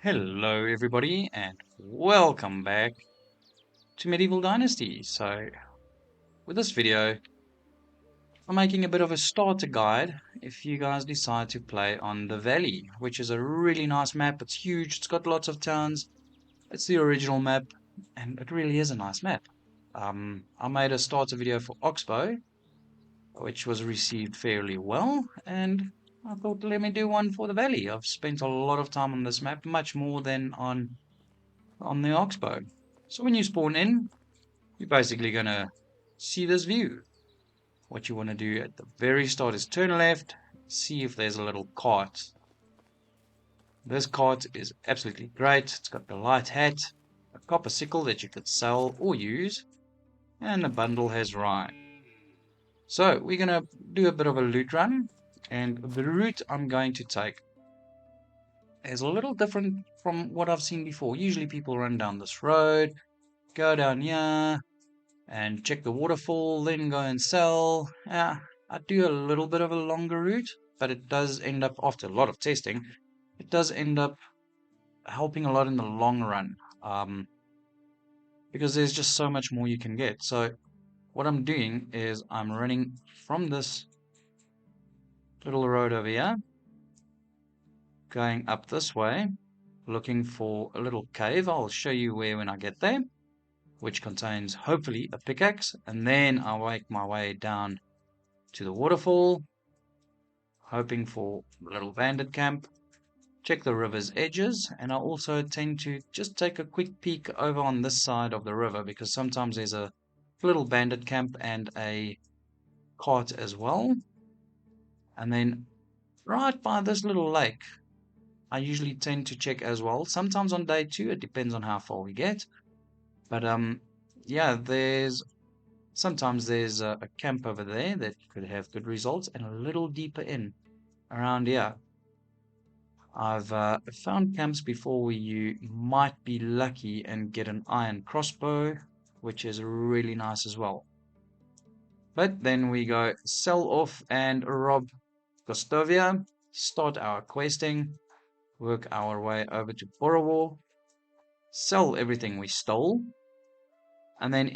Hello everybody and welcome back to Medieval Dynasty. So with this video I'm making a bit of a starter guide if you guys decide to play on the Valley, which is a really nice map. It's huge, it's got lots of towns, it's the original map and it really is a nice map. I made a starter video for Oxbow which was received fairly well, and I thought let me do one for the Valley. I've spent a lot of time on this map, much more than on the Oxbow. So when you spawn in, you're basically going to see this view. What you want to do at the very start is turn left, see if there's a little cart. This cart is absolutely great. It's got the light hat, a copper sickle that you could sell or use, and a bundle has rye. So we're going to do a bit of a loot run, and the route I'm going to take is a little different from what I've seen before. Usually people run down this road, go down here, and check the waterfall, then go and sell. I do a little bit of a longer route, but it does end up, after a lot of testing, it does end up helping a lot in the long run, because there's just so much more you can get. So what I'm doing is I'm running from this little road over here, going up this way, looking for a little cave. I'll show you where when I get there, which contains hopefully a pickaxe, and then I'll make my way down to the waterfall, hoping for a little bandit camp, check the river's edges, and I also tend to just take a quick peek over on this side of the river because sometimes there's a little bandit camp and a cart as well. And then right by this little lake, I usually tend to check as well. Sometimes on day 2, it depends on how far we get. But yeah, sometimes there's a camp over there that could have good results, and a little deeper in around here I've found camps before where you might be lucky and get an iron crossbow, which is really nice as well. But then we go sell off and rob Gostovia, start our questing, work our way over to Borowo, sell everything we stole, and then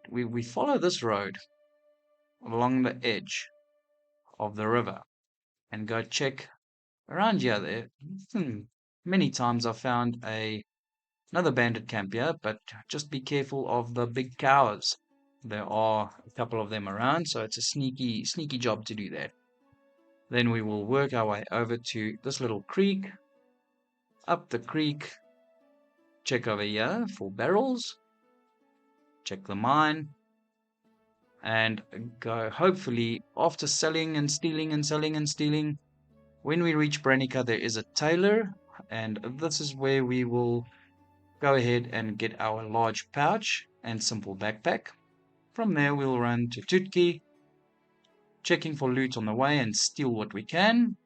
we follow this road along the edge of the river and go check around here. There, many times I've found another bandit camp here, but just be careful of the big cows. There are a couple of them around, so it's a sneaky job to do that. Then we will work our way over to this little creek, up the creek, check over here for barrels, check the mine, and go hopefully after selling and stealing and selling and stealing. When we reach Denica, there is a tailor, and this is where we will go ahead and get our large pouch and simple backpack. From there, we'll run to Tutki, checking for loot on the way and steal what we can.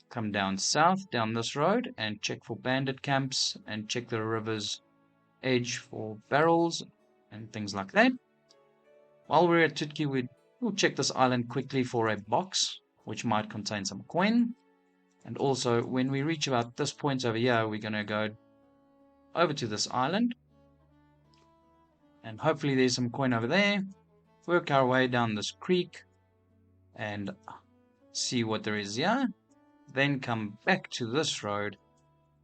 Come down south, down this road, and check for bandit camps and check the river's edge for barrels and things like that. While we're at Tutki, we'll check this island quickly for a box, which might contain some coin. And also, when we reach about this point over here, we're going to go over to this island. And hopefully there's some coin over there. Work our way down this creek and see what there is here. Then come back to this road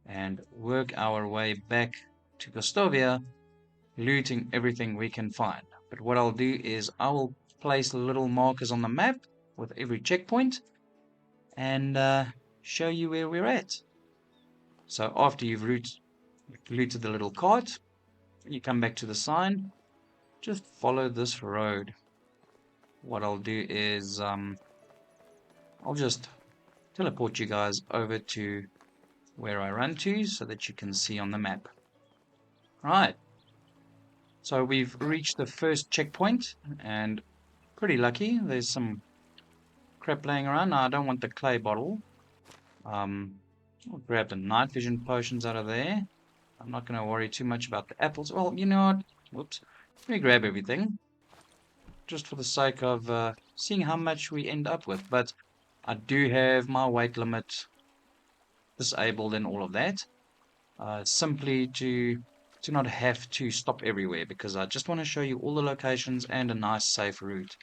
and work our way back to Gostovia, looting everything we can find. But what I'll do is I will place little markers on the map with every checkpoint and show you where we're at. So after you've looted the little cart, you come back to the sign, just follow this road. What I'll do is I'll just teleport you guys over to where I run to so that you can see on the map. Right, so we've reached the first checkpoint and pretty lucky. There's some crap laying around. Now I don't want the clay bottle. I'll grab the night vision potions out of there. I'm not going to worry too much about the apples. Well, you know what? Whoops. Let me grab everything. Just for the sake of seeing how much we end up with. But I do have my weight limit disabled and all of that. simply to not have to stop everywhere, because I just want to show you all the locations and a nice safe route.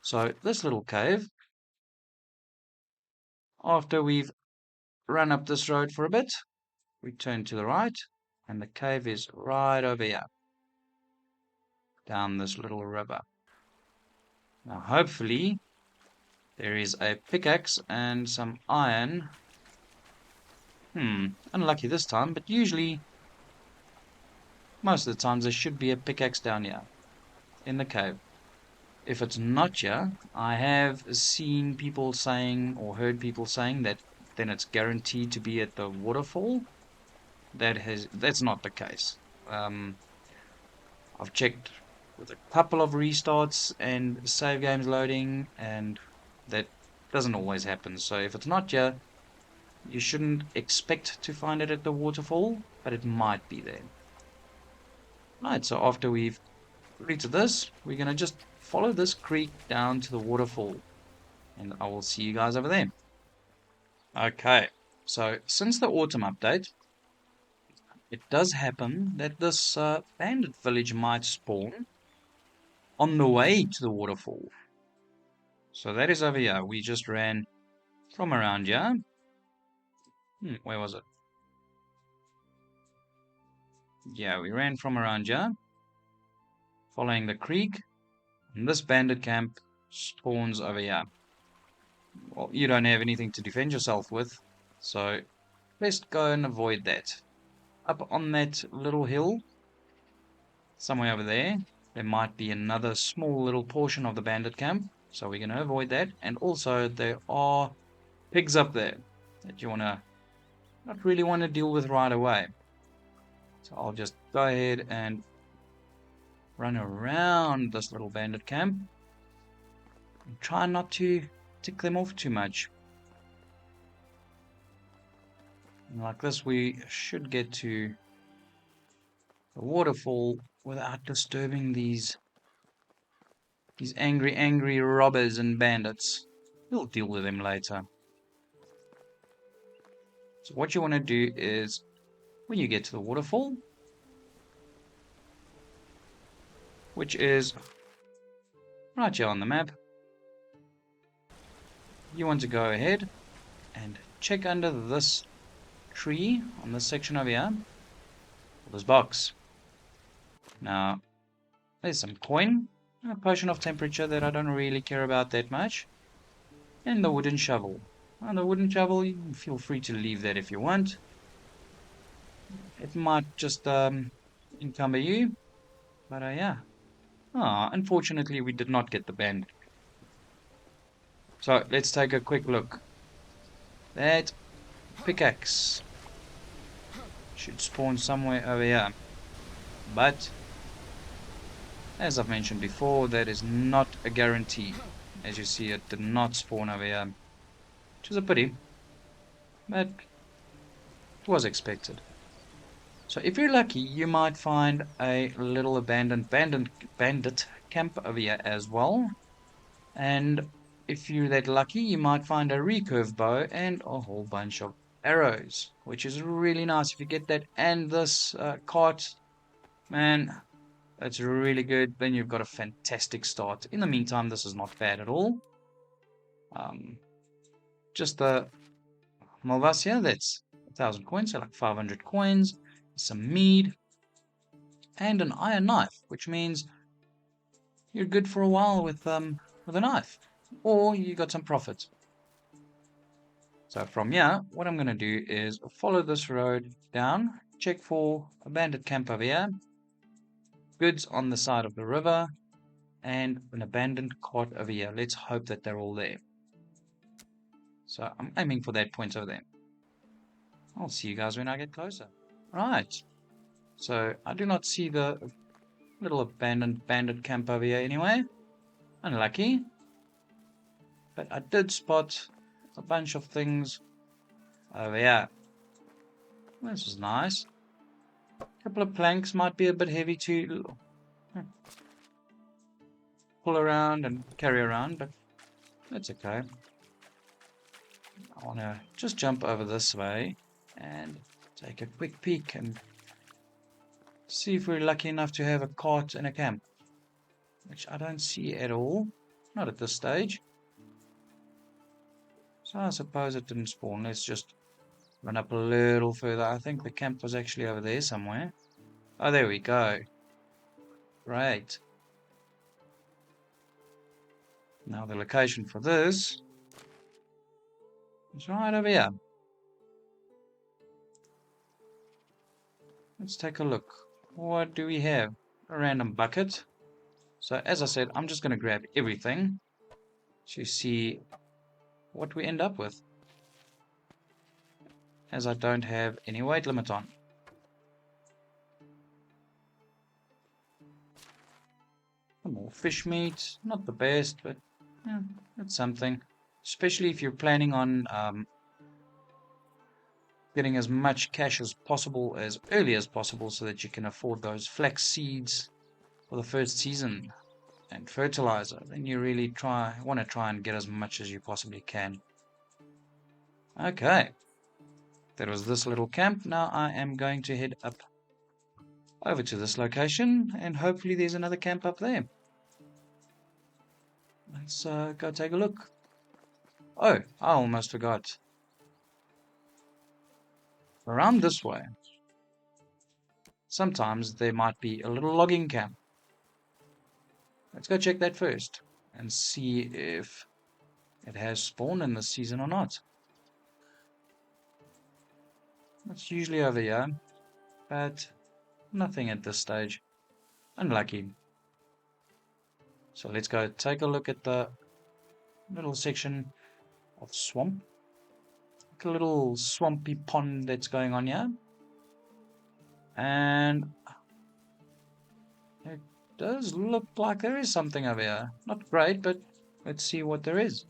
So this little cave, after we've run up this road for a bit, we turn to the right, and the cave is right over here, down this little river. Now hopefully there is a pickaxe and some iron. Unlucky this time, but usually, most of the times, there should be a pickaxe down here in the cave. If it's not here, I have seen people saying, or heard people saying, that then it's guaranteed to be at the waterfall. That's not the case. I've checked with a couple of restarts and save games loading, and that doesn't always happen. So if it's not here, you shouldn't expect to find it at the waterfall, but it might be there. Right, so after we've completed this, we're going to just follow this creek down to the waterfall, and I will see you guys over there. Okay, so since the autumn update, it does happen that this bandit village might spawn on the way to the waterfall. So that is over here. We just ran from around here. Where was it? Yeah, we ran from around here, following the creek, and this bandit camp spawns over here. Well, you don't have anything to defend yourself with, so let's go and avoid that. Up on that little hill, somewhere over there, there might be another small little portion of the bandit camp, so we're going to avoid that. And also, there are pigs up there that you not really want to deal with right away. So I'll just go ahead and run around this little bandit camp and try not to tick them off too much. And like this, we should get to the waterfall without disturbing these angry robbers and bandits. We'll deal with them later. So what you want to do is, when you get to the waterfall, which is right here on the map, you want to go ahead and check under this tree on this section over here for this box. Now, there's some coin, a potion of temperature that I don't really care about that much, and the wooden shovel. On the wooden shovel, you can feel free to leave that if you want. It might just encumber you, but yeah. Unfortunately, we did not get the bandit. So let's take a quick look. That pickaxe should spawn somewhere over here, but as I've mentioned before, that is not a guarantee. As you see, it did not spawn over here, which is a pity, but it was expected. So if you're lucky, you might find a little abandoned bandit camp over here as well. And if you're that lucky, you might find a recurve bow and a whole bunch of arrows, which is really nice. If you get that and this cart, man, that's really good. Then you've got a fantastic start. In the meantime, this is not bad at all. Just the Malvasia, that's 1,000 coins, so like 500 coins. Some mead, and an iron knife, which means you're good for a while with a knife, or you got some profit. So from here, what I'm going to do is follow this road down, check for a bandit camp over here, goods on the side of the river, and an abandoned cart over here. Let's hope that they're all there. So I'm aiming for that point over there. I'll see you guys when I get closer. Right, so I do not see the little abandoned bandit camp over here anyway. Unlucky. But I did spot a bunch of things over here. This is nice. A couple of planks might be a bit heavy to pull around and carry around, but that's okay. I want to just jump over this way and take a quick peek and see if we're lucky enough to have a cart and a camp. Which I don't see at all. Not at this stage. So I suppose it didn't spawn. Let's just run up a little further. I think the camp was actually over there somewhere. Oh, there we go. Great. Now the location for this is right over here. Let's take a look. What do we have? A random bucket. So as I said, I'm just going to grab everything to see what we end up with, as I don't have any weight limit on. Some more fish meat, not the best, but yeah, it's something. Especially if you're planning on getting as much cash as possible as early as possible so that you can afford those flax seeds for the first season and fertilizer. Then you really want to try and get as much as you possibly can. Okay, that was this little camp. Now I am going to head up over to this location and hopefully there's another camp up there. Let's go take a look. Oh, I almost forgot. Around this way, sometimes there might be a little logging camp. Let's go check that first and see if it has spawned in this season or not. It's usually over here, but nothing at this stage. Unlucky. So let's go take a look at the little section of swamp. Like a little swampy pond that's going on here. And it does look like there is something over here. Not great, but let's see what there is.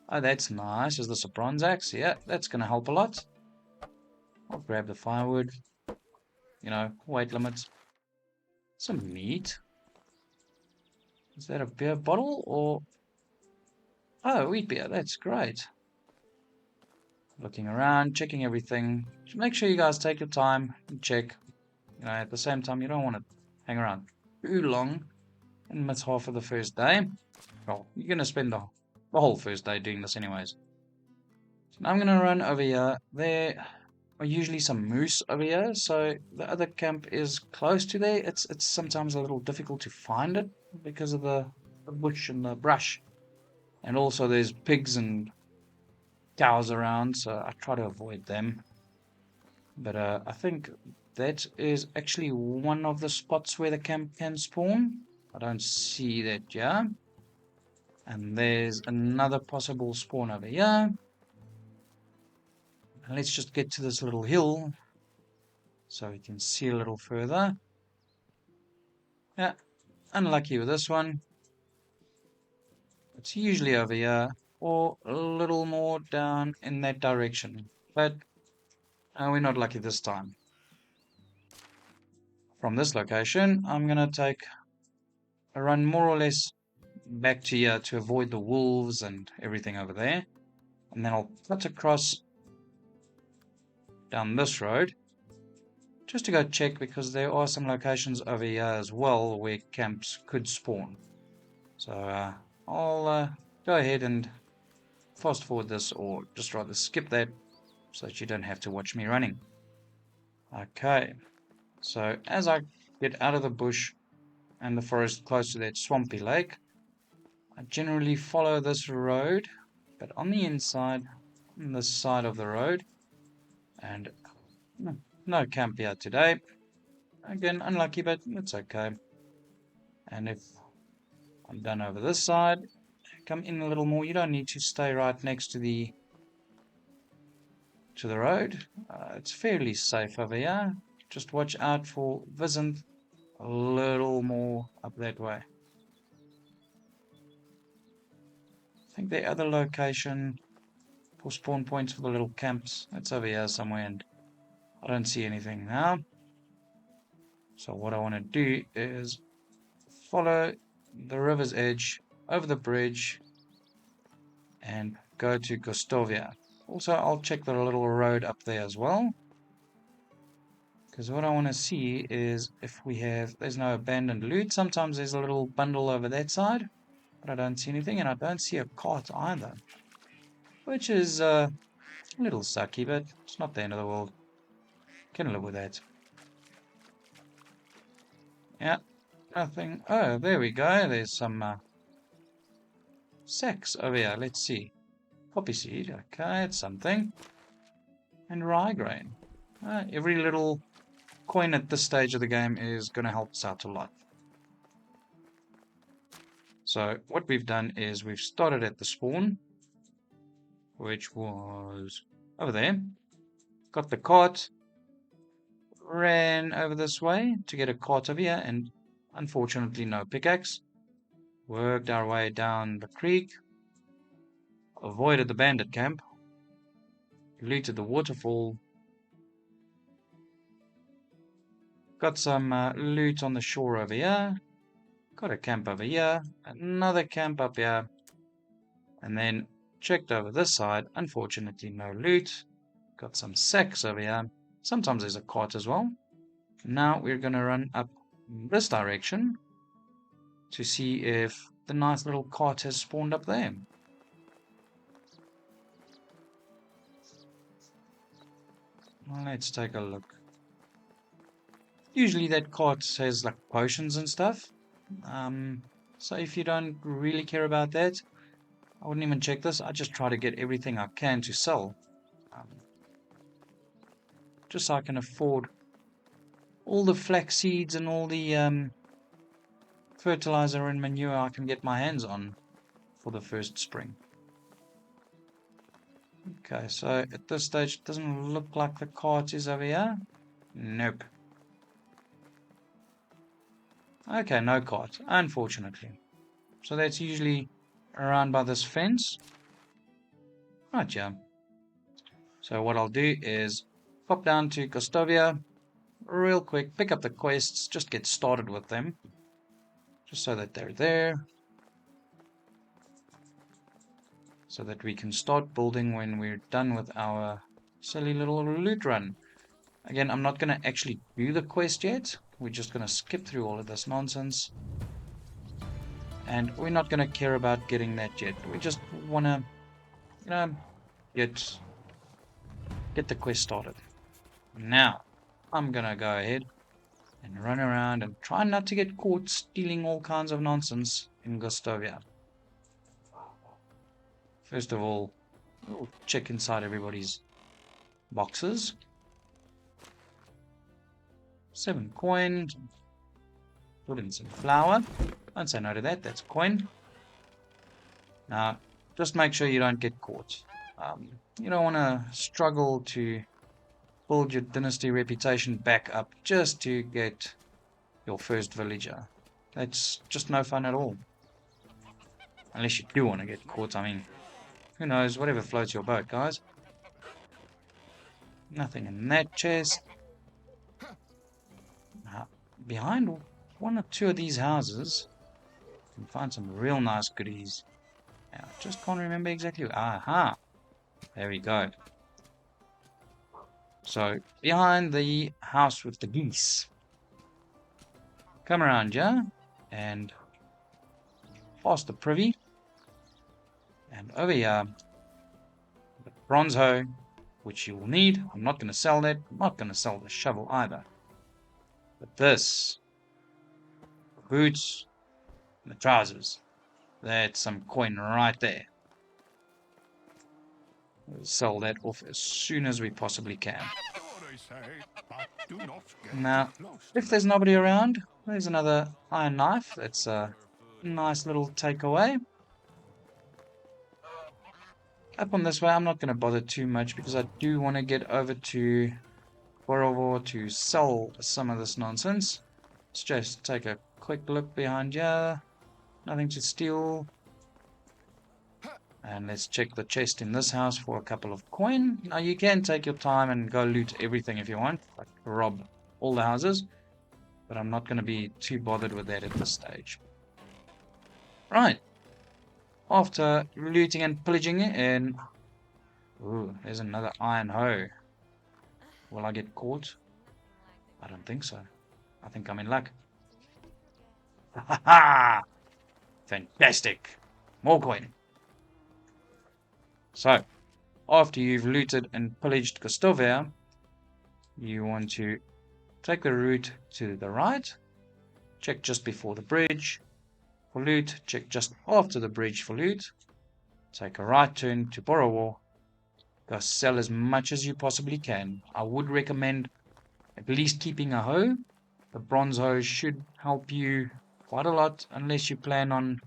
Oh, that's nice. Is this a bronze axe? Yeah, that's going to help a lot. I'll grab the firewood. You know, weight limits. Some meat. Is that a beer bottle or... Oh, wheat beer. That's great. Looking around, checking everything. Just make sure you guys take your time and check. You know, at the same time, you don't want to hang around too long and miss half of the first day. Well, you're going to spend the whole first day doing this anyways. So now I'm going to run over here. There are usually some moose over here, so the other camp is close to there. It's sometimes a little difficult to find it because of the bush and the brush. And also there's pigs and cows around, so I try to avoid them. But I think that is actually one of the spots where the camp can spawn. I don't see that yet. And there's another possible spawn over here. And let's just get to this little hill so we can see a little further. Yeah, unlucky with this one. It's usually over here or a little more down in that direction. But we're not lucky this time. From this location, I'm going to take a run more or less back to here to avoid the wolves and everything over there. And then I'll cut across down this road just to go check because there are some locations over here as well where camps could spawn. So I'll go ahead and fast forward this or just rather skip that so that you don't have to watch me running. Okay, so as I get out of the bush and the forest close to that swampy lake, I generally follow this road, but on the inside, on this side of the road, and no camp here today. Again, unlucky, but it's okay. And if I'm done over this side, come in a little more. You don't need to stay right next to the road. It's fairly safe over here. Just watch out for Visant a little more up that way. I think the other location for spawn points for the little camps, it's over here somewhere, and I don't see anything now. So what I want to do is follow the river's edge over the bridge and go to Gostovia. Also, I'll check the little road up there as well. Because what I want to see is if we have... There's no abandoned loot. Sometimes there's a little bundle over that side. But I don't see anything. And I don't see a cart either. Which is a little sucky, but it's not the end of the world. Can live with that. Yeah. Nothing. Oh, there we go. There's some sacks over here. Let's see. Poppy seed. Okay, it's something. And rye grain. Every little coin at this stage of the game is going to help us out a lot. So what we've done is we've started at the spawn, which was over there. Got the cart, ran over this way to get a cart over here, and unfortunately no pickaxe. Worked our way down the creek, avoided the bandit camp, looted the waterfall, got some loot on the shore over here, got a camp over here, another camp up here, and then checked over this side. Unfortunately no loot. Got some sacks over here. Sometimes there's a cart as well. Now we're going to run up this direction to see if the nice little cart has spawned up there. Well, let's take a look. Usually that cart has like potions and stuff. So if you don't really care about that, I wouldn't even check this. I just try to get everything I can to sell. Just so I can afford all the flax seeds and all the fertilizer and manure I can get my hands on for the first spring. Okay, so at this stage it doesn't look like the cart is over here. Nope. Okay, no cart, unfortunately. So that's usually around by this fence. Right, yeah. So what I'll do is pop down to Gostovia real quick, pick up the quests, just get started with them. Just so that they're there. So that we can start building when we're done with our silly little loot run. Again, I'm not going to actually do the quest yet. We're just going to skip through all of this nonsense. And we're not going to care about getting that yet. We just want to, you know, get the quest started. Now, I'm going to go ahead and run around and try not to get caught stealing all kinds of nonsense in Gostovia. First of all, we'll check inside everybody's boxes. 7 coin. Put in some flour. Don't say no to that, that's a coin. Now, just make sure you don't get caught. You don't want to struggle to build your dynasty reputation back up just to get your first villager. That's just no fun at all. Unless you do want to get caught, I mean, who knows, whatever floats your boat, guys. Nothing in that chest. Now, behind one or two of these houses, you can find some real nice goodies. I just can't remember exactly. Aha! There we go. So, behind the house with the geese. Come around here, and past the privy. And over here, the bronze hoe, which you will need. I'm not going to sell that. I'm not going to sell the shovel either. But this, the boots, and the trousers, that's some coin right there. We'll sell that off as soon as we possibly can. Now, if there's nobody around, there's another iron knife. That's a nice little takeaway. Up on this way, I'm not going to bother too much because I do want to get over to Borowo to sell some of this nonsense. Let's just take a quick look behind here. Nothing to steal. And let's check the chest in this house for a couple of coin. Now you can take your time and go loot everything if you want. Like rob all the houses. But I'm not going to be too bothered with that at this stage. Right. After looting and pillaging it, and ooh, there's another iron hoe. Will I get caught? I don't think so. I think I'm in luck. Ha ha! Fantastic! More coin. So, after you've looted and pillaged Gostovia, you want to take the route to the right, check just before the bridge for loot, check just after the bridge for loot, take a right turn to Borowo, go sell as much as you possibly can. I would recommend at least keeping a hoe. The bronze hoe should help you quite a lot, unless you plan on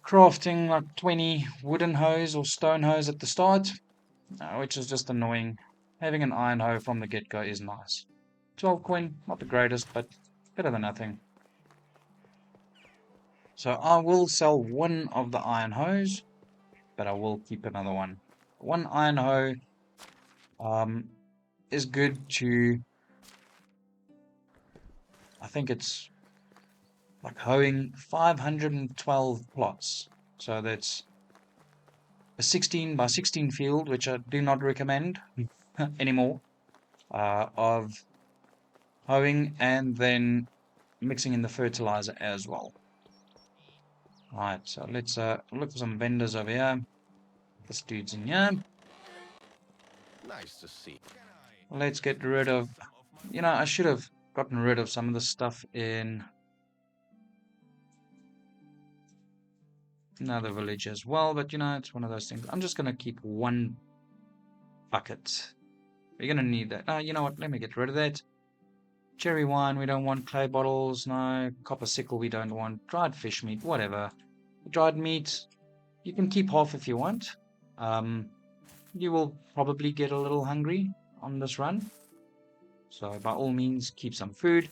crafting like 20 wooden hoes or stone hoes at the start, which is just annoying. Having an iron hoe from the get-go is nice. 12 coin, not the greatest, but better than nothing. So I will sell one of the iron hoes, but I will keep another one. One iron hoe is good to, I think it's like hoeing 512 plots. So that's a 16 by 16 field, which I do not recommend anymore, of hoeing and then mixing in the fertilizer as well. Right, so let's look for some vendors over here. This dude's in here. Nice to see. Let's get rid of, I should have gotten rid of some of the stuff in another village as well, but it's one of those things. I'm just going to keep one bucket. We're going to need that. You know what? Let me get rid of that. Cherry wine, we don't want. Clay bottles, no. Copper sickle, we don't want. Dried fish meat, whatever. Dried meat, you can keep half if you want. You will probably get a little hungry on this run. So by all means, keep some food.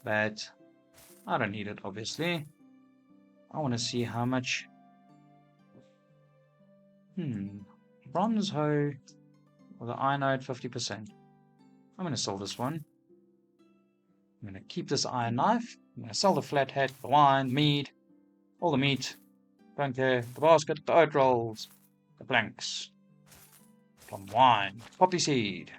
But I don't need it, obviously. I want to see how much. Bronze hoe or the iron ore at 50%. I'm going to sell this one. I'm going to keep this iron knife. I'm going to sell the flat hat, the wine, mead, all the meat. Don't care. The basket, the oat rolls, the planks, plum wine, poppy seed.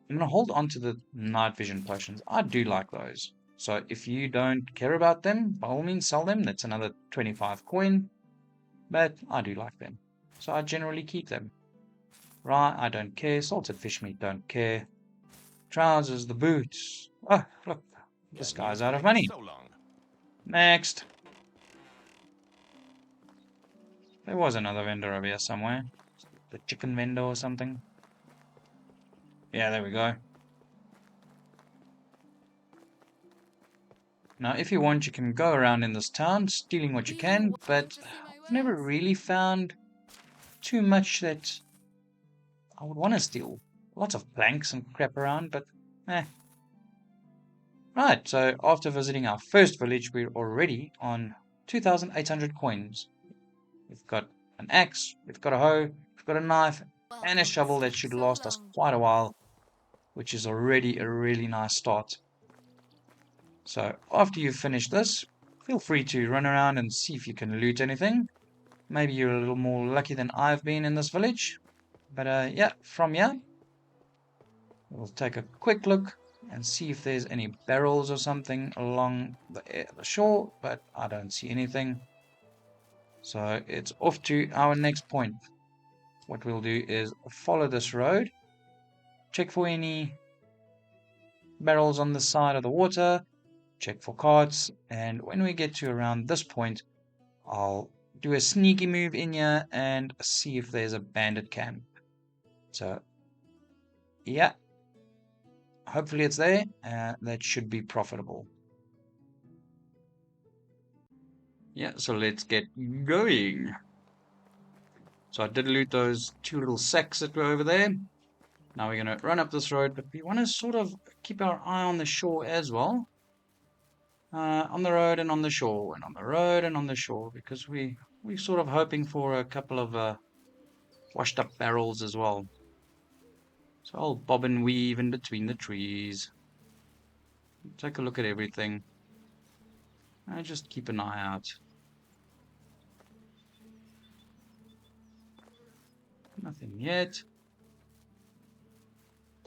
I'm going to hold on to the night vision potions. I do like those. So if you don't care about them, by all means sell them. That's another 25 coin. But I do like them. So I generally keep them. Rye, I don't care. Salted fish meat, don't care. Trousers, the boots. Oh, look. This guy's out of money. So long. Next. There was another vendor over here somewhere. The chicken vendor or something. Yeah, there we go. Now, if you want, you can go around in this town, stealing what you can, but I've never really found too much that I would want to steal. Lots of planks and crap around, but eh. Right, so after visiting our first village, we're already on 2,800 coins. We've got an axe, we've got a hoe, we've got a knife, and a shovel that should last us quite a while, which is already a really nice start. So after you've finished this, feel free to run around and see if you can loot anything. Maybe you're a little more lucky than I've been in this village. But yeah, from here, we'll take a quick look and see if there's any barrels or something along the shore, but I don't see anything. So it's off to our next point. What we'll do is follow this road, check for any barrels on the side of the water, check for carts, and when we get to around this point, I'll do a sneaky move in here and see if there's a bandit camp. So, yeah, hopefully it's there. That should be profitable. Yeah, so let's get going. So I did loot those two little sacks that were over there. Now we're going to run up this road, but we want to sort of keep our eye on the shore as well. On the road and on the shore, and on the road and on the shore, because we're sort of hoping for a couple of washed up barrels as well. So I'll bob and weave in between the trees. Take a look at everything. I just keep an eye out. Nothing yet.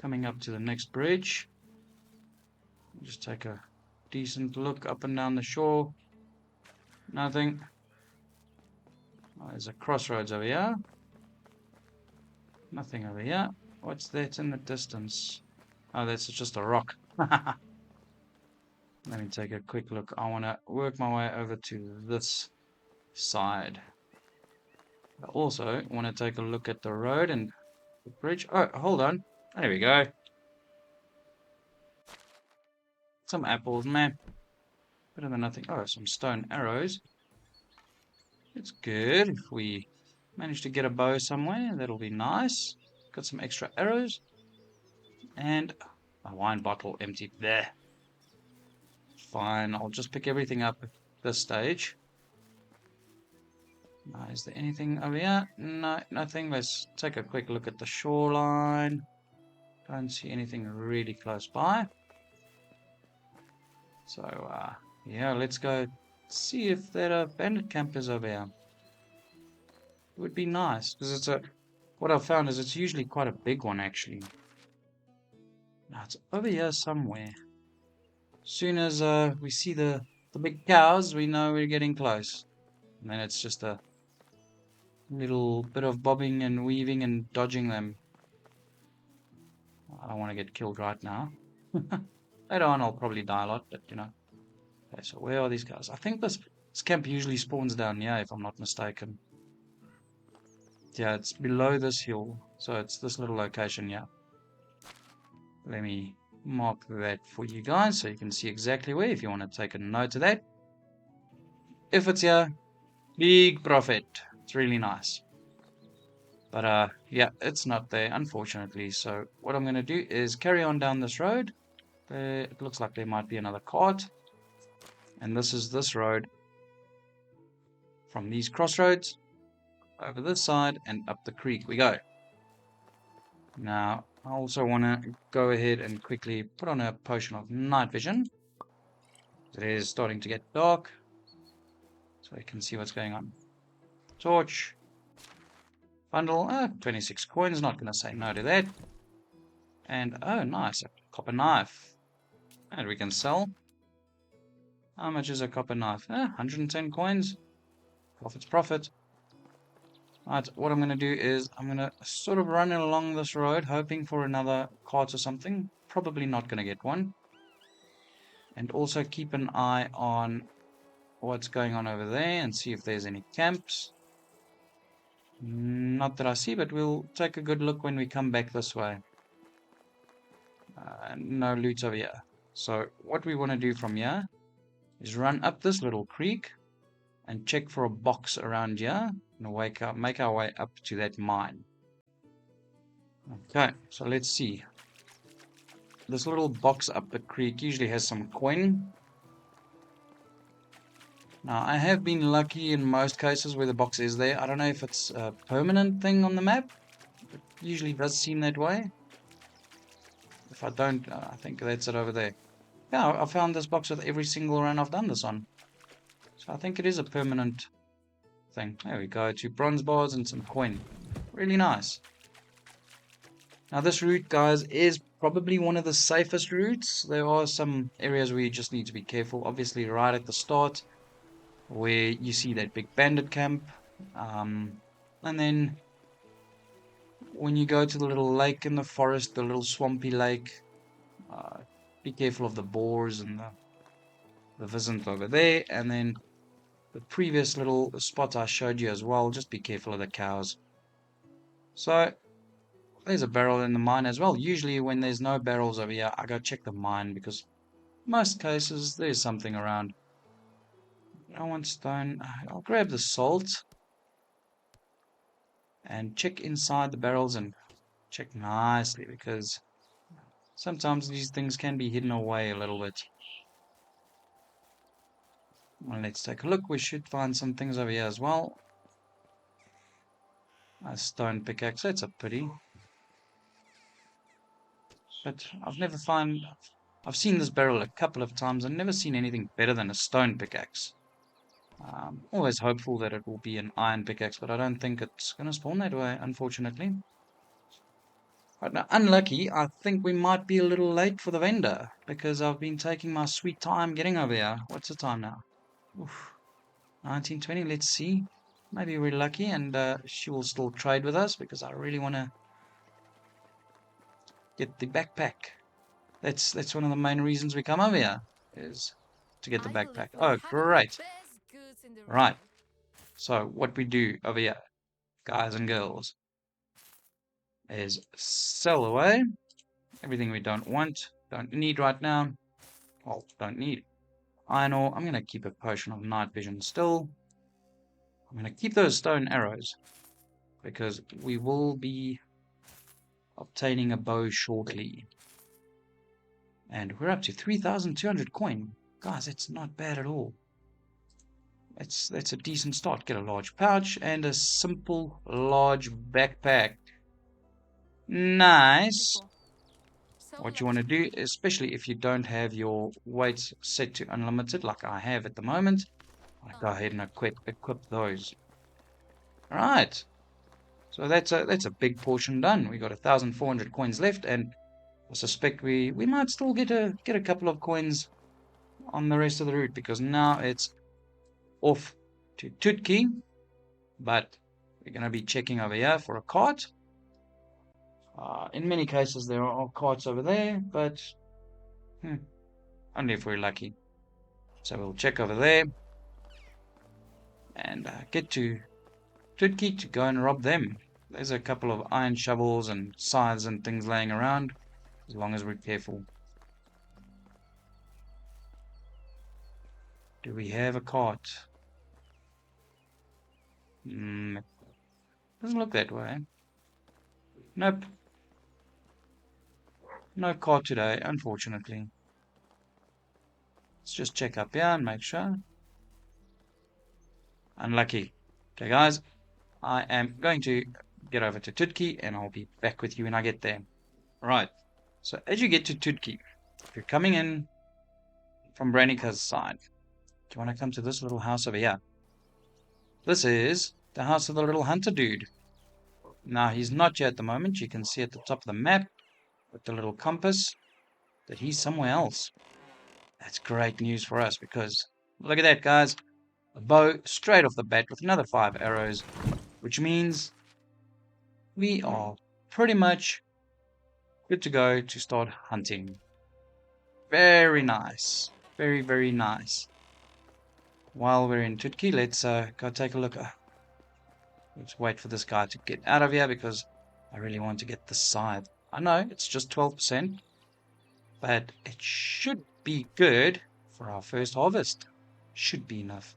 coming up to the next bridge. Just take a decent look up and down the shore. Nothing. Oh, there's a crossroads over here. Nothing over here. What's that in the distance? Oh, that's just a rock. Let me take a quick look. I want to work my way over to this side. I also want to take a look at the road and the bridge. Oh, hold on. There we go. Some apples, man. Better than nothing. Oh, some stone arrows. It's good. If we manage to get a bow somewhere, that'll be nice. Got some extra arrows. And a wine bottle empty there. Fine, I'll just pick everything up at this stage. Is there anything over here? No, nothing. Let's take a quick look at the shoreline. Don't see anything really close by. So, yeah, let's go see if there are bandit campers over here. It would be nice, because what I've found is it's usually quite a big one, actually. Now, it's over here somewhere. As soon as we see the big cows, we know we're getting close. And then it's just a little bit of bobbing and weaving and dodging them. I don't want to get killed right now. Later on, I'll probably die a lot, but you know. Okay, so where are these guys? I think this camp usually spawns down here, if I'm not mistaken. Yeah, it's below this hill, so it's this little location here. Let me mark that for you guys, so you can see exactly where, if you want to take a note of that. If it's here, big profit. It's really nice. But yeah, it's not there, unfortunately. So what I'm going to do is carry on down this road. It looks like there might be another cart. And this is this road. From these crossroads, over this side, and up the creek we go. Now, I also want to go ahead and quickly put on a potion of night vision. It is starting to get dark, so you can see what's going on. Torch. Bundle, 26 coins, not going to say no to that. And, oh, nice, a copper knife. And we can sell. How much is a copper knife? 110 coins. Profit's profit. Right, what I'm going to do is I'm going to sort of run along this road, hoping for another cart or something. Probably not going to get one. And also keep an eye on what's going on over there and see if there's any camps. Not that I see, but we'll take a good look when we come back this way. No loot over here. So what we want to do from here is run up this little creek and check for a box around here and make our way up to that mine. Okay, so let's see. This little box up the creek usually has some coin. Now, I have been lucky in most cases where the box is there. I don't know if it's a permanent thing on the map. It usually does seem that way. If I don't, I think that's it over there. Yeah, I found this box with every single run I've done this on. So I think it is a permanent thing. There we go, 2 bronze bars and some coin. Really nice. Now this route, guys, is probably one of the safest routes. There are some areas where you just need to be careful. Obviously, right at the start, where you see that big bandit camp. And then when you go to the little lake in the forest, the little swampy lake, be careful of the boars and the pheasant over there. And then the previous little spot I showed you as well, just be careful of the cows. So there's a barrel in the mine as well. Usually when there's no barrels over here, I go check the mine because most cases there's something around. I want stone. I'll grab the salt and check inside the barrels and check nicely because sometimes these things can be hidden away a little bit. Well, let's take a look. We should find some things over here as well. A stone pickaxe, that's a pity. But I've seen this barrel a couple of times and never seen anything better than a stone pickaxe. Always hopeful that it will be an iron pickaxe, but I don't think it's going to spawn that way, unfortunately. Now, unlucky, I think we might be a little late for the vendor because I've been taking my sweet time getting over here. What's the time now? Oof, 19:20. Let's see. Maybe we're lucky and she will still trade with us because I really want to get the backpack. That's one of the main reasons we come over here is to get the backpack. Oh, great. Right. So what we do over here, guys and girls, is sell away everything we don't want, don't need right now. Well, don't need. Iron ore. I'm going to keep a potion of night vision still. I'm going to keep those stone arrows because we will be obtaining a bow shortly. And we're up to 3,200 coin. Guys, that's not bad at all. That's a decent start. Get a large pouch and a simple large backpack. Nice. What you want to do, especially if you don't have your weights set to unlimited like I have at the moment, I'll go ahead and equip those. Alright. So that's a big portion done. We got 1,400 coins left, and I suspect we might still get a couple of coins on the rest of the route because now it's off to Tutki, but we're going to be checking over here for a cart. In many cases, there are carts over there, but only if we're lucky. So we'll check over there and get to Tutki to go and rob them. There's a couple of iron shovels and scythes and things laying around, as long as we're careful. Do we have a cart? Doesn't look that way. Nope. No cart today, unfortunately. Let's just check up here and make sure. Unlucky. Okay, guys. I am going to get over to Tutki, and I'll be back with you when I get there. Right. So as you get to Tutki, if you're coming in from Denica's side, do you want to come to this little house over here? This is the house of the little hunter dude. Now, he's not here at the moment. You can see at the top of the map with the little compass that he's somewhere else. That's great news for us because look at that, guys. A bow straight off the bat with another 5 arrows, which means we are pretty much good to go to start hunting. Very nice. Very, very nice. While we're in Tutki, let's go take a look. Let's wait for this guy to get out of here because I really want to get the scythe. I know it's just 12%, but it should be good for our first harvest. Should be enough.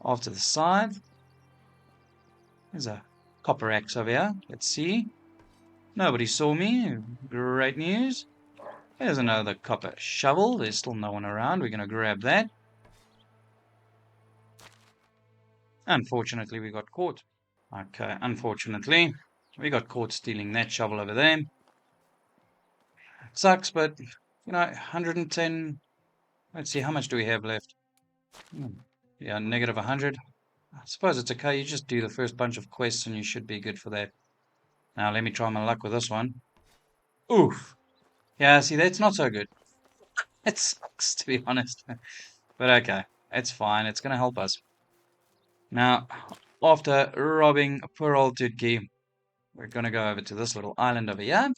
After the scythe, there's a copper axe over here. Let's see. Nobody saw me. Great news. There's another copper shovel. There's still no one around. We're going to grab that. Unfortunately, we got caught. Okay, unfortunately, we got caught stealing that shovel over there. It sucks, but, 110. Let's see, how much do we have left? Yeah, negative 100. I suppose it's okay. You just do the first bunch of quests and you should be good for that. Now, let me try my luck with this one. Oof. Yeah, see, that's not so good. It sucks, to be honest. But okay, it's fine. It's going to help us. Now, after robbing poor old Tutki, we're going to go over to this little island over here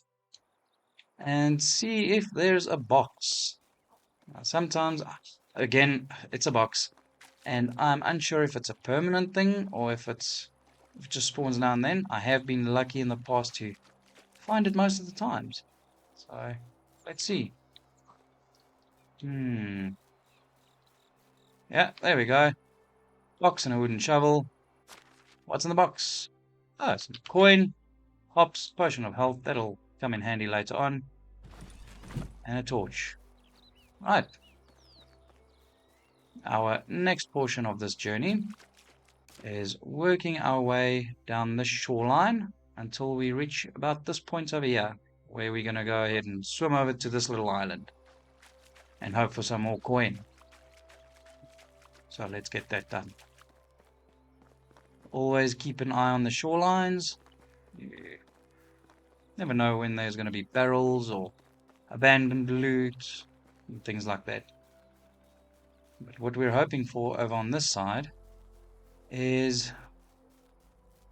and see if there's a box. Now, sometimes, again, it's a box, and I'm unsure if it's a permanent thing or if it just spawns now and then. I have been lucky in the past to find it most of the times. So, let's see. Yeah, there we go. Box and a wooden shovel. What's in the box? Oh, it's a coin, hops, potion of health. That'll come in handy later on. And a torch. Right. Our next portion of this journey is working our way down this shoreline until we reach about this point over here, where we're going to go ahead and swim over to this little island and hope for some more coin. So let's get that done. Always keep an eye on the shorelines. Never know when there's going to be barrels or abandoned loot and things like that. But what we're hoping for over on this side is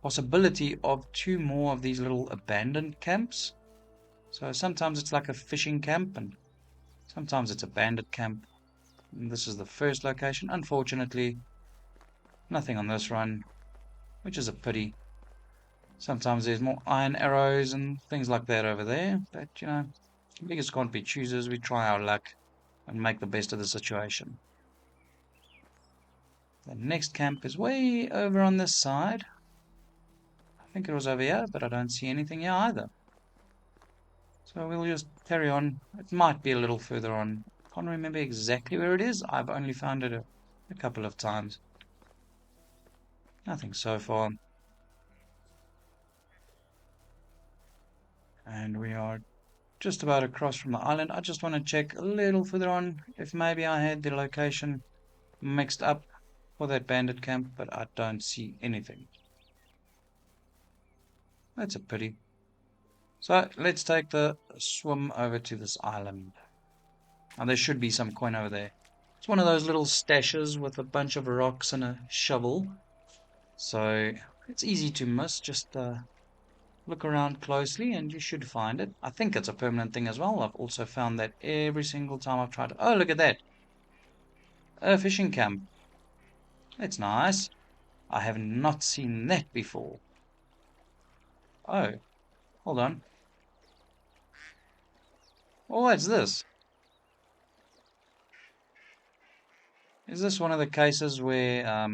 possibility of 2 more of these little abandoned camps. So sometimes it's like a fishing camp and sometimes it's a bandit camp. And this is the first location. Unfortunately, nothing on this run, which is a pity. Sometimes there's more iron arrows and things like that over there. But, you know, beggars can't be choosers. We try our luck and make the best of the situation. The next camp is way over on this side. I think it was over here, but I don't see anything here either. So we'll just carry on. It might be a little further on. Can't remember exactly where it is. I've only found it a couple of times. Nothing so far. And we are just about across from the island. I just want to check a little further on if maybe I had the location mixed up for that bandit camp, but I don't see anything. That's a pity. So let's take the swim over to this island. Now there should be some coin over there. It's one of those little stashes with a bunch of rocks and a shovel. So it's easy to miss. Just look around closely and you should find it. I think it's a permanent thing as well. I've also found that every single time I've tried to... Oh, look at that. A fishing camp. That's nice. I have not seen that before. Oh, hold on. Oh, what's this? Is this one of the cases where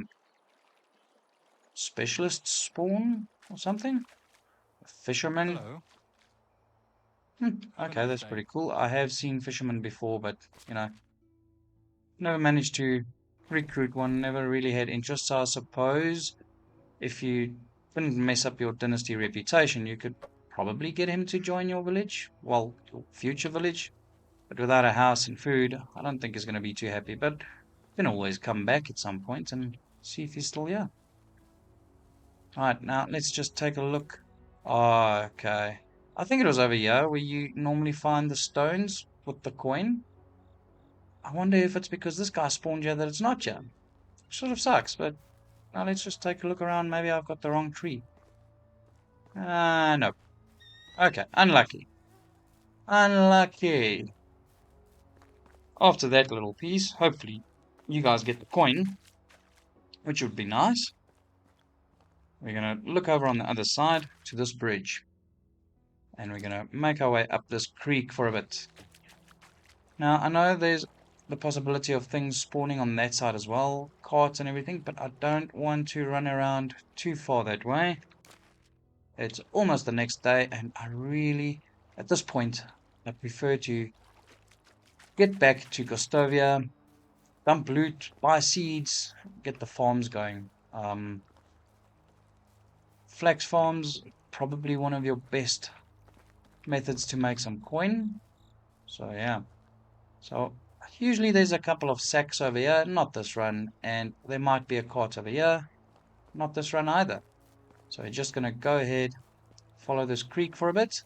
specialists spawn or something? Fishermen? Hello. Okay, that's pretty cool. I have seen fishermen before, but, you know, never managed to recruit one, never really had interest. So I suppose if you didn't mess up your dynasty reputation, you could probably get him to join your village, well, your future village. But without a house and food, I don't think he's going to be too happy. But you can always come back at some point and see if he's still here. Alright, now let's just take a look. Oh, okay. I think it was over here where you normally find the stones with the coin. I wonder if it's because this guy spawned here that it's not here. Sort of sucks, but now let's just take a look around. Maybe I've got the wrong tree. No. Okay, unlucky. Unlucky. After that little piece, hopefully you guys get the coin, which would be nice. We're going to look over on the other side to this bridge. And we're going to make our way up this creek for a bit. Now, I know there's the possibility of things spawning on that side as well, carts and everything, but I don't want to run around too far that way. It's almost the next day, and I really, at this point, I prefer to get back to Gostovia, dump loot, buy seeds, get the farms going. Flax farms, probably one of your best methods to make some coin. So yeah. So usually there's a couple of sacks over here, not this run, and there might be a cart over here, not this run either. So we're just gonna go ahead, follow this creek for a bit,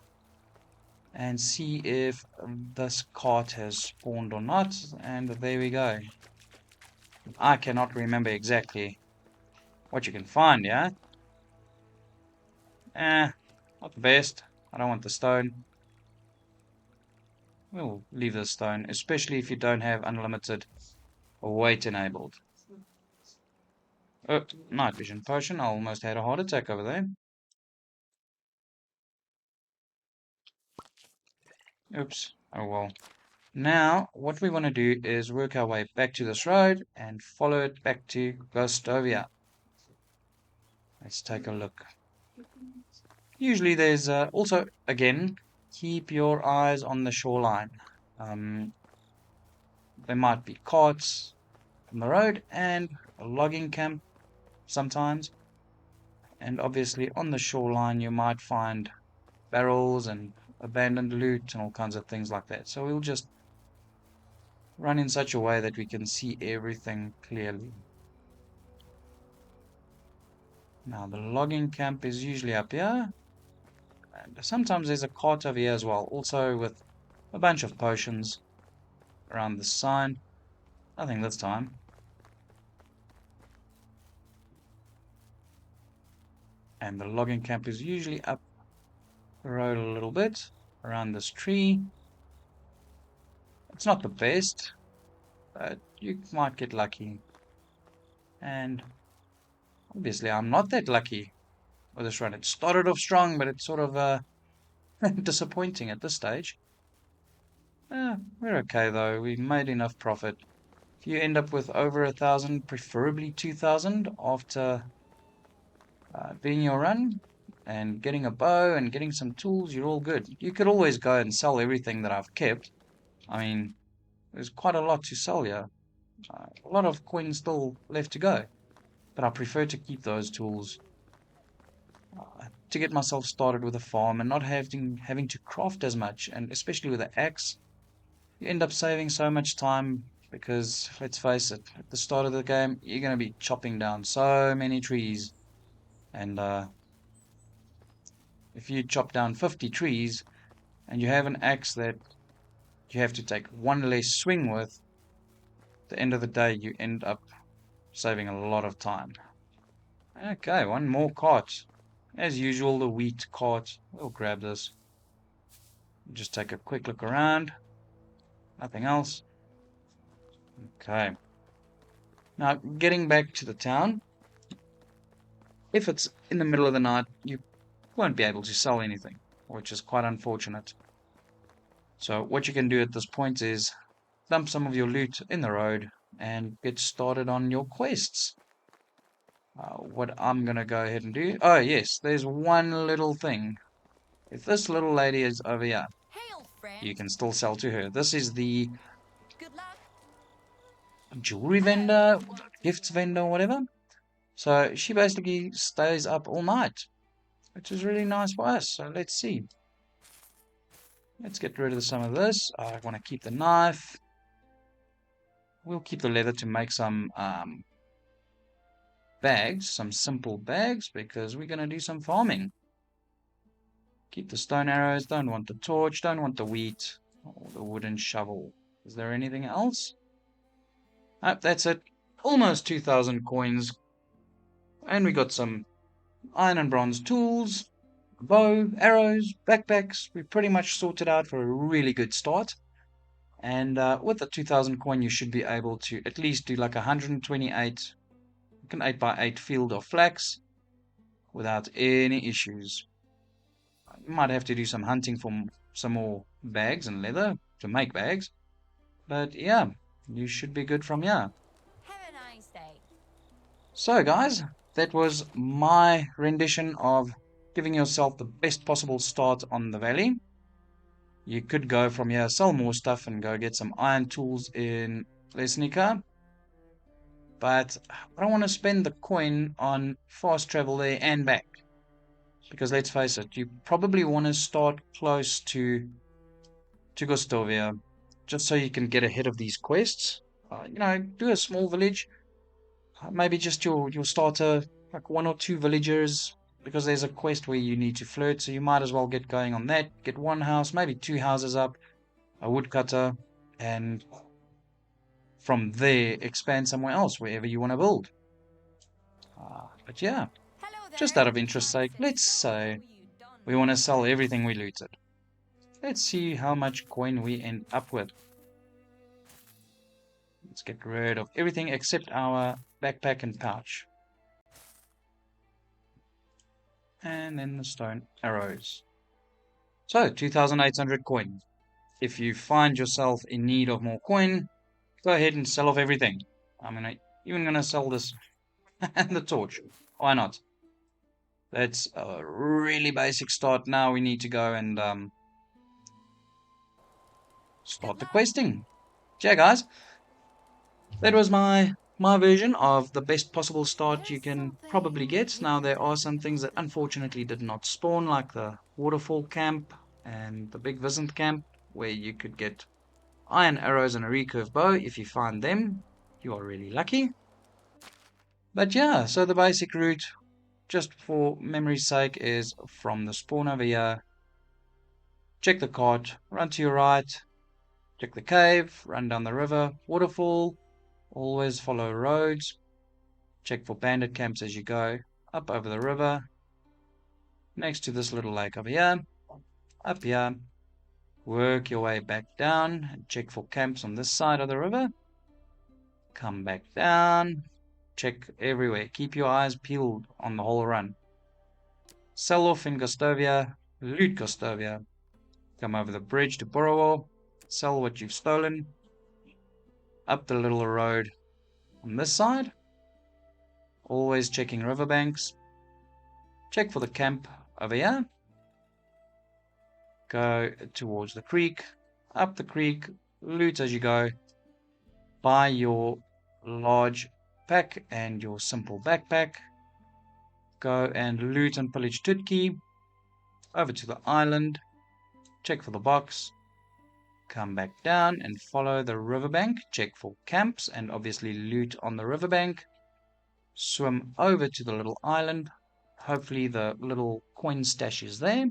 and see if this cart has spawned or not, and there we go. I cannot remember exactly what you can find, yeah? Not the best. I don't want the stone. We'll leave the stone, especially if you don't have unlimited weight enabled. Oh, night vision potion. I almost had a heart attack over there. Oops. Oh well. Now, what we want to do is work our way back to this road and follow it back to Gostovia. Let's take a look. Usually there's also, again, keep your eyes on the shoreline. There might be carts on the road and a logging camp sometimes. And obviously on the shoreline you might find barrels and abandoned loot and all kinds of things like that. So we'll just run in such a way that we can see everything clearly. Now the logging camp is usually up here. And sometimes there's a cart over here as well, also with a bunch of potions around the sign. Nothing this time. And the logging camp is usually up the road a little bit, around this tree. It's not the best, but you might get lucky. And obviously I'm not that lucky with this run. It started off strong, but it's sort of disappointing at this stage. We're okay though. We made enough profit. If you end up with over 1,000, preferably 2,000 after doing your run and getting a bow and getting some tools, you're all good. You could always go and sell everything that I've kept. I mean, there's quite a lot to sell here. A lot of coins still left to go, but I prefer to keep those tools to get myself started with a farm and not having to craft as much. And especially with the axe, you end up saving so much time because, let's face it, at the start of the game, you're going to be chopping down so many trees. And if you chop down 50 trees and you have an axe that you have to take one less swing with, at the end of the day, you end up saving a lot of time. Okay, one more cart. As usual, the wheat cart. We'll grab this. Just take a quick look around. Nothing else. Okay. Now, getting back to the town. If it's in the middle of the night, you won't be able to sell anything, which is quite unfortunate. So what you can do at this point is dump some of your loot in the road and get started on your quests. What I'm going to go ahead and do... Oh, yes, there's one little thing. If this little lady is over here, Hail, friend. you can still sell to her. This is the Good luck. jewelry vendor, gifts vendor, whatever. So she basically stays up all night, which is really nice for us. So let's see. Let's get rid of some of this. I want to keep the knife. We'll keep the leather to make some bags, some simple bags, because we're going to do some farming. Keep the stone arrows. Don't want the torch. Don't want the wheat or the wooden shovel. Is there anything else? Oh, that's it. Almost 2,000 coins. And we got some iron and bronze tools, bow, arrows, backpacks. We pretty much sorted out for a really good start. And with the 2,000 coin, you should be able to at least do like 128, an 8x8 field of flax without any issues. You might have to do some hunting for some more bags and leather to make bags. But yeah, you should be good from here. Have a nice day. So guys, that was my rendition of giving yourself the best possible start on the valley. You could go from here, sell more stuff, and go get some iron tools in Denica. But I don't want to spend the coin on fast travel there and back. Because let's face it, you probably want to start close to Gostovia, just so you can get ahead of these quests. Do a small village. Maybe just your starter, like 1 or 2 villagers, because there's a quest where you need to flirt, so you might as well get going on that. Get 1 house, maybe 2 houses up, a woodcutter, and from there expand somewhere else, wherever you want to build. But yeah, Hello there. just out of interest sake, let's say we want to sell everything we looted. Let's see how much coin we end up with. Let's get rid of everything except our backpack and pouch. And then the stone arrows. So, 2,800 coin. If you find yourself in need of more coin, go ahead and sell off everything. I'm even gonna sell this and the torch. Why not? That's a really basic start. Now we need to go and start the questing. Yeah, guys. That was my version of the best possible start you can probably get. Now, there are some things that unfortunately did not spawn, like the Waterfall camp and the Big Viscent camp, where you could get iron arrows and a recurve bow. If you find them, you are really lucky. But yeah, so the basic route, just for memory's sake, is from the spawn over here. Check the cart, run to your right, check the cave, run down the river, waterfall, always follow roads, check for bandit camps as you go, up over the river, next to this little lake over here, up here, work your way back down, and check for camps on this side of the river, come back down, check everywhere, keep your eyes peeled on the whole run. Sell off in Gostovia, loot Gostovia, come over the bridge to Borowo, sell what you've stolen, up the little road on this side, always checking riverbanks, check for the camp over here, go towards the creek, up the creek, loot as you go, buy your large pack and your simple backpack, go and loot and pillage Tutki, over to the island, check for the box, come back down and follow the riverbank, check for camps and obviously loot on the riverbank, swim over to the little island, hopefully the little coin stash is there.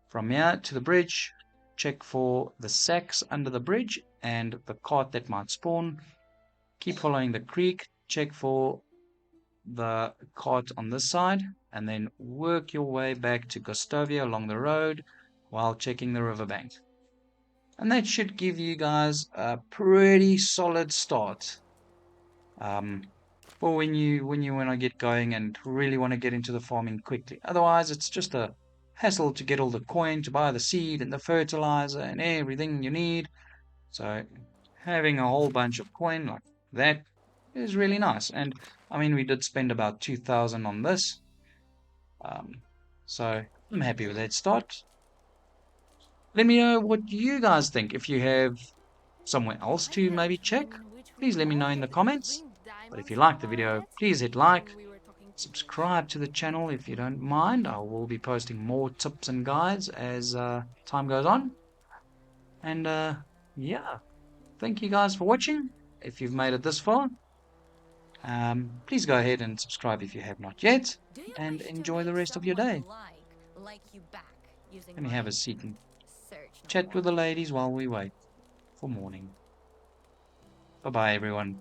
From here to the bridge, check for the sacks under the bridge and the cart that might spawn. Keep following the creek, check for the cart on this side, and then work your way back to Gostovia along the road while checking the riverbank. And that should give you guys a pretty solid start for when you want to get going and really want to get into the farming quickly. Otherwise, it's just a hassle to get all the coin, to buy the seed and the fertilizer and everything you need. So having a whole bunch of coin like that is really nice. And I mean, we did spend about 2,000 on this. So I'm happy with that start. Let me know what you guys think. If you have somewhere else to maybe check, please let me know in the comments. But if you like the video, please hit like, subscribe to the channel if you don't mind. I will be posting more tips and guides as time goes on. And yeah, thank you guys for watching. If you've made it this far, please go ahead and subscribe if you have not yet, and enjoy the rest of your day. Let me have a seat and chat with the ladies while we wait for morning. Bye bye everyone.